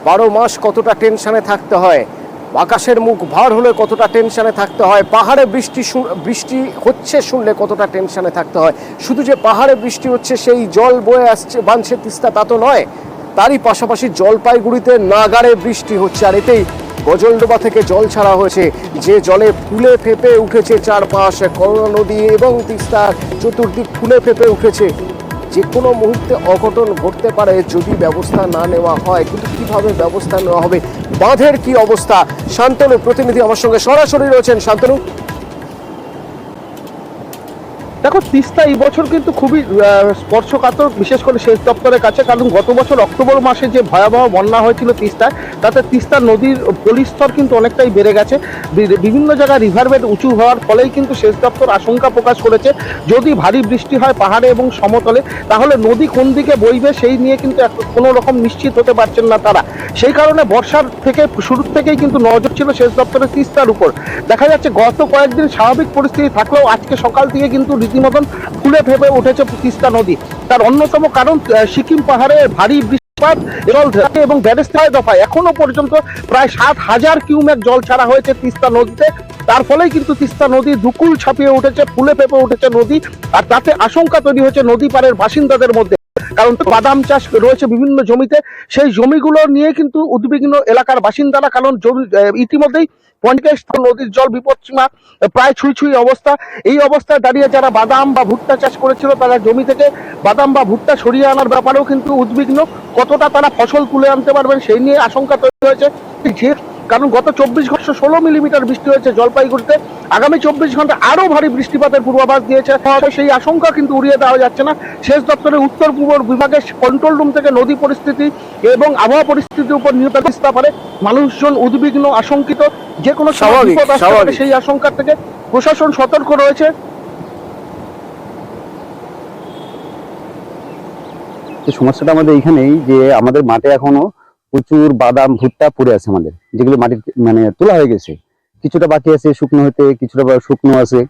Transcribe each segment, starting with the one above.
12 মাস কতটা টেনশনে থাকতে হয়, আকাশের মুখ ভার হলে কতটা টেনশনে থাকতে হয়, পাহাড়ে বৃষ্টি হচ্ছে শুনলে কতটা টেনশনে থাকতে হয়। শুধু যে পাহাড়ে বৃষ্টি হচ্ছে সেই জল বয়ে আসছে বাঁধছে তিস্তা তা তো নয়, তারই পাশাপাশি জলপাইগুড়িতে নাগাড়ে বৃষ্টি হচ্ছে। আর এতেই গজলডোবা থেকে জল ছাড়া হয়েছে, যে জলে ফুলে ফেঁপে উঠেছে চারপাশ, করোনা নদী এবং তিস্তার চতুর্দিক ফুলে ফেঁপে উঠেছে। যে কোনো মুহূর্তে অঘটন ঘটতে পারে যদি ব্যবস্থা না নেওয়া হয়। কিন্তু কিভাবে ব্যবস্থা নেওয়া হবে, বাঁধের কি অবস্থা? শান্তনু প্রতিনিধি আমার সঙ্গে সরাসরি রয়েছেন। শান্তনু, দেখো, তিস্তা এই বছর কিন্তু খুবই স্পর্শকাতর, বিশেষ করে সেচ দপ্তরের কাছে। কারণ গত বছর অক্টোবর মাসে যে ভয়াবহ বন্যা হয়েছিল তিস্তায়, তাতে তিস্তা নদীর পরিস্তর কিন্তু অনেকটাই বেড়ে গেছে। বিভিন্ন জায়গায় রিভারবেড উঁচু হওয়ার ফলেই কিন্তু সেচ দপ্তর আশঙ্কা প্রকাশ করেছে যদি ভারী বৃষ্টি হয় পাহাড়ে এবং সমতলে, তাহলে নদী কোন দিকে বইবে সেই নিয়ে কিন্তু কোনো রকম নিশ্চিত হতে পারছেন না তারা। সেই কারণে বর্ষার থেকে শুরুর থেকেই কিন্তু নজর ছিল সেচ দপ্তরের তিস্তার উপর। দেখা যাচ্ছে গত কয়েকদিন স্বাভাবিক পরিস্থিতি থাকলেও আজকে সকাল থেকে কিন্তু রীতিমতন ফুলে ফেপে উঠেছে তিস্তা নদী। তার অন্যতম কারণ সিকিম পাহাড়ে ভারী বৃষ্টিপাত এবং ব্যারেজ দফায় এখনো পর্যন্ত প্রায় 7,000 কিউমেক জল ছাড়া হয়েছে তিস্তা নদীতে। তার ফলেই কিন্তু তিস্তা নদী দুকুল ছাপিয়ে উঠেছে, ফুলে ফেপে উঠেছে নদী। আর তাতে আশঙ্কা তৈরি হয়েছে নদী পাড়ের বাসিন্দাদের মধ্যে। কারণ বাদাম চাষ রয়েছে বিভিন্ন জমিতে, সেই জমিগুলো নিয়ে কিন্তু উদ্বিগ্ন এলাকার বাসিন্দারা। কারণ জমি ইতিমধ্যেই 50 নদীর জল বিপদসীমা প্রায় ছুঁই অবস্থা। এই অবস্থায় দাঁড়িয়ে যারা বাদাম বা ভুট্টা চাষ করেছিল তারা জমি থেকে বাদাম বা ভুট্টা সরিয়ে আনার ব্যাপারেও কিন্তু উদ্বিগ্ন। কতটা তারা ফসল তুলে আনতে পারবেন সেই নিয়ে আশঙ্কা তৈরি হয়েছে। কারণ গত 24 ঘন্টা 16 মিলিমিটার বৃষ্টি হয়েছে জলপাইগুড়িতে। আগামী 24 ঘন্টা আরো ভারী বৃষ্টিপাতের পূর্বাভাস দিয়েছে। সেই আশঙ্কা কিন্তু উড়িয়ে দেওয়া যাচ্ছে না। সেচ দপ্তরের উত্তর পূর্ব বিভাগের কন্ট্রোল রুম থেকে নদী পরিস্থিতি এবং আবহাওয়া পরিস্থিতির উপর নিয়ন্ত্রণ পারে মানুষজন উদ্বিগ্ন, আশঙ্কিত। যে কোনো বিপদ আসতে পারে সেই আশঙ্কা থেকে প্রশাসন সতর্ক রয়েছে। সমস্যাটা আমাদের এইখানেই যে আমাদের মাঠে এখনো প্রচুর বাদাম ভুট্টা পড়ে আছে আমাদের, যেগুলো মাটির তোলা হয়ে গেছে। কিছুটা বাকি আছে শুকনো হতে, কিছুটা শুকনো আছে,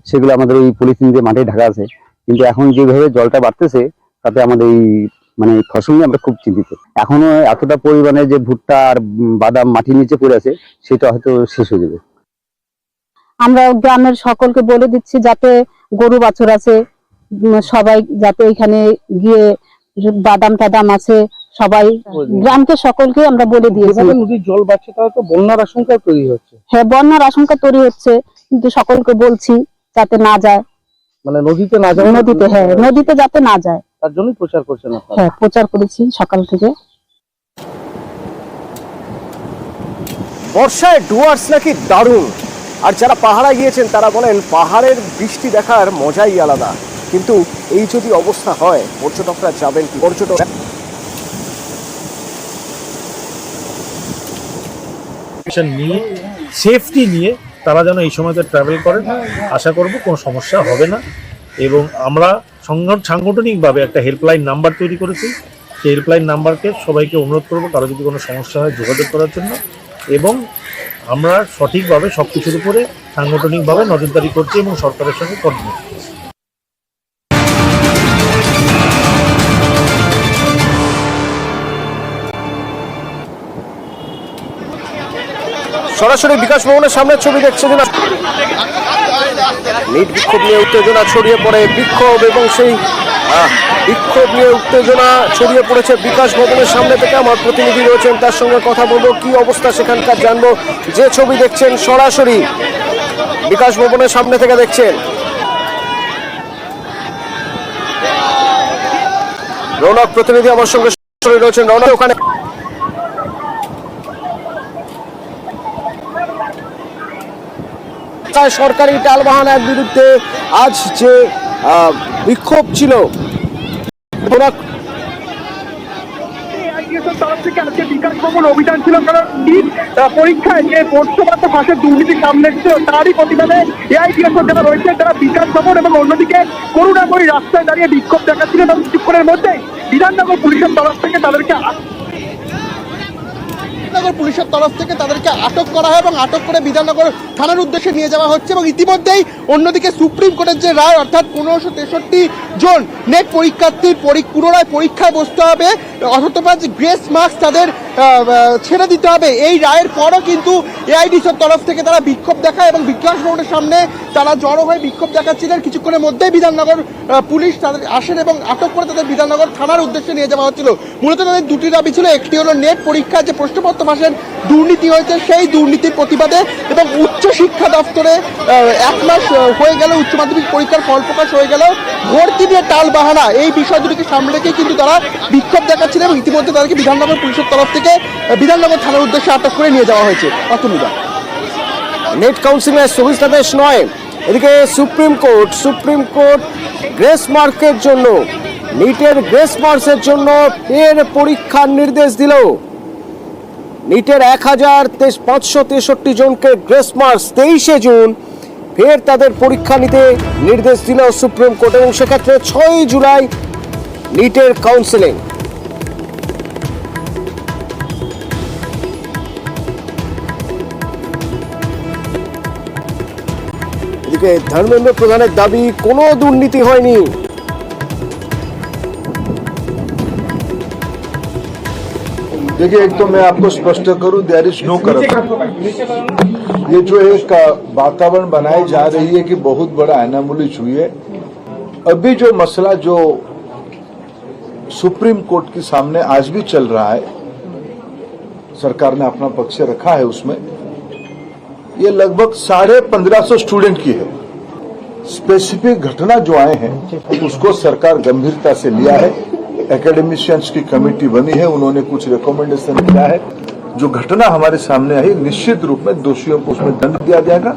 সেগুলো আমাদের এই পলিথিন দিয়ে মাঠে ঢাকা আছে। কিন্তু এখন যেভাবে জলটা বাড়তেছে তাতে আমাদের এই ফসল নিয়ে আমরা খুব চিন্তিত। এখনো এতটা পরিমাণে যে ভুট্টা আর বাদাম মাটির নিচে পড়ে আছে সেটা হয়তো শেষ হয়ে যাবে। আমরা গ্রামের সকলকে বলে দিচ্ছি যাতে গরু বাছুর আছে সবাই যাতে এখানে গিয়ে বাদাম টাদাম আছে সবাই গ্রামকে সকলকে আমরা বলে দিয়েছি। নদীর জল বাড়ছে তাহলে তো বন্যার আশঙ্কা তৈরি হচ্ছে। হ্যাঁ, বন্যার আশঙ্কা তৈরি হচ্ছে, কিন্তু সকলকে বলছি যাতে না যায়, নদীতে না যায়। নদীতে, হ্যাঁ, নদীতে যাতে না যায় তার জন্যই প্রচার করছেন আপনারা? হ্যাঁ, প্রচার করেছি সকাল থেকে। বর্ষায় ডুয়ার্স নাকি দারুণ। আর যারা পাহাড়ে গিয়েছেন তারা বলেন পাহাড়ের বৃষ্টি দেখার মজাই আলাদা। কিন্তু এই যদি অবস্থা হয় পর্যটকরা যাবেন কি? পর্যটক নিয়ে সেফটি নিয়ে তারা যেন এই সময়তে ট্রাভেল করেন, আশা করব কোনো সমস্যা হবে না। এবং আমরা সাংগঠনিকভাবে একটা হেল্পলাইন নাম্বার তৈরি করেছি। সেই হেল্পলাইন নাম্বারকে সবাইকে অনুরোধ করবো কারো যদি কোনো সমস্যা হয় যোগাযোগ করার জন্য। এবং আমরা সঠিকভাবে সব কিছুর উপরে সাংগঠনিকভাবে নজরদারি করছি এবং সরকারের সঙ্গে কোঅর্ডিনেট করছি। সরাসরি বিকাশ ভবনের সামনে ছবি দেখছে যে নিট বিক্ষোভ নিয়ে উত্তেজনা ছড়িয়ে পড়ে, বিক্ষোভ এবং সেই বিক্ষোভ নিয়ে উত্তেজনা ছড়িয়ে পড়েছে বিকাশ ভবনের সামনে থেকে। আমার প্রতিনিধি রয়েছেন, তার সঙ্গে কথা বলবো, কি অবস্থা সেখানকার জানবো। যে ছবি দেখছেন সরাসরি বিকাশ ভবনের সামনে থেকে দেখছেন, রৌনক প্রতিনিধি আমার সঙ্গে সরাসরি রয়েছেন। রৌনক, ওখানে সরকারি টালবাহানার বিরুদ্ধে আজ যে বিক্ষোভ ছিল বিকাশ ভবন অভিযান ছিল, কারণ পরীক্ষায় যে পশ্চিমবঙ্গ ভাষার দুর্নীতি সামনে ছিল তারই প্রতিবাদে এআইটিএস যারা রয়েছে তারা বিকাশ ভবন এবং অন্যদিকে করুণাময়ী রাস্তায় দাঁড়িয়ে বিক্ষোভ দেখাচ্ছিল। এবং কিছুক্ষণের মধ্যেই বিধাননগর পুলিশের তরফ থেকে তাদেরকে আটক করা হয় এবং আটক করে বিধাননগর থানার উদ্দেশ্যে নিয়ে যাওয়া হচ্ছে। এবং ইতিমধ্যেই অন্যদিকে সুপ্রিম কোর্টের যে রায়, অর্থাৎ 1563 জন নেট পরীক্ষার্থীর পুনরায় পরীক্ষায় বসতে হবে অথবা গ্রেস মার্কস তাদের ছেড়ে দিতে হবে। এই রায়ের পরও কিন্তু এআইডিসির তরফ থেকে তারা বিক্ষোভ দেখায় এবং বিকাশ ভবনের সামনে তারা জড়ো হয়ে বিক্ষোভ দেখাচ্ছিলেন। কিছুক্ষণের মধ্যেই বিধাননগর পুলিশ তাদের আসেন এবং আটক করে তাদের বিধাননগর থানার উদ্দেশ্যে নিয়ে যাওয়া হচ্ছিল। মূলত তাদের দুটি দাবি ছিল, একটি হলো নেট পরীক্ষার যে প্রশ্নপত্র ফাঁসের দুর্নীতি হয়েছে সেই দুর্নীতির প্রতিবাদে, এবং উচ্চ শিক্ষা দপ্তরে 1 মাস হয়ে গেল উচ্চ মাধ্যমিক পরীক্ষার ফল প্রকাশ হয়ে গেল, ভর্তি নিয়ে টাল বাহানা, এই বিষয় দুটিকে সামনে রেখে কিন্তু তারা বিক্ষোভ দেখাচ্ছিলেন এবং ইতিমধ্যে তাদেরকে বিধাননগর পুলিশের তরফ থেকে বিধাননগর থানার উদ্দেশ্যে আটক করে নিয়ে যাওয়া হয়েছে। অতুলদা, নেট কাউন্সিলের স্থগিতাদেশ নয়, এদিকে সুপ্রিম কোর্ট গ্রেস মার্কের জন্য, নিটের গ্রেস মার্কসের জন্য ফের পরীক্ষার নির্দেশ দিল। নিটের 1563 জনকে গ্রেস মার্কস 23শে জুন ফের তাদের পরীক্ষা নিতে নির্দেশ দিল সুপ্রিম কোর্ট, এবং সেক্ষেত্রে 6ই জুলাই নিটের কাউন্সেলিং। এদিকে ধর্মেন্দ্র প্রধানের দাবি কোনো দুর্নীতি হয়নি। देखिए, एक तो मैं आपको स्पष्ट करूं, देयर इज नो करप्शन। ये जो एक वातावरण बनाई जा रही है कि बहुत बड़ा एनामुलिज हुई है, अभी जो मसला जो सुप्रीम कोर्ट के सामने आज भी चल रहा है, सरकार ने अपना पक्ष रखा है उसमें, ये लगभग 1550 स्टूडेंट की है। स्पेसिफिक घटना जो आए हैं उसको सरकार गंभीरता से लिया है। एकेडमिशियंस की कमेटी बनी है, उन्होंने कुछ रिकमेंडेशन किया है। जो घटना हमारे सामने आई, निश्चित रूप में दोषियों को उसमें दंड दिया जाएगा।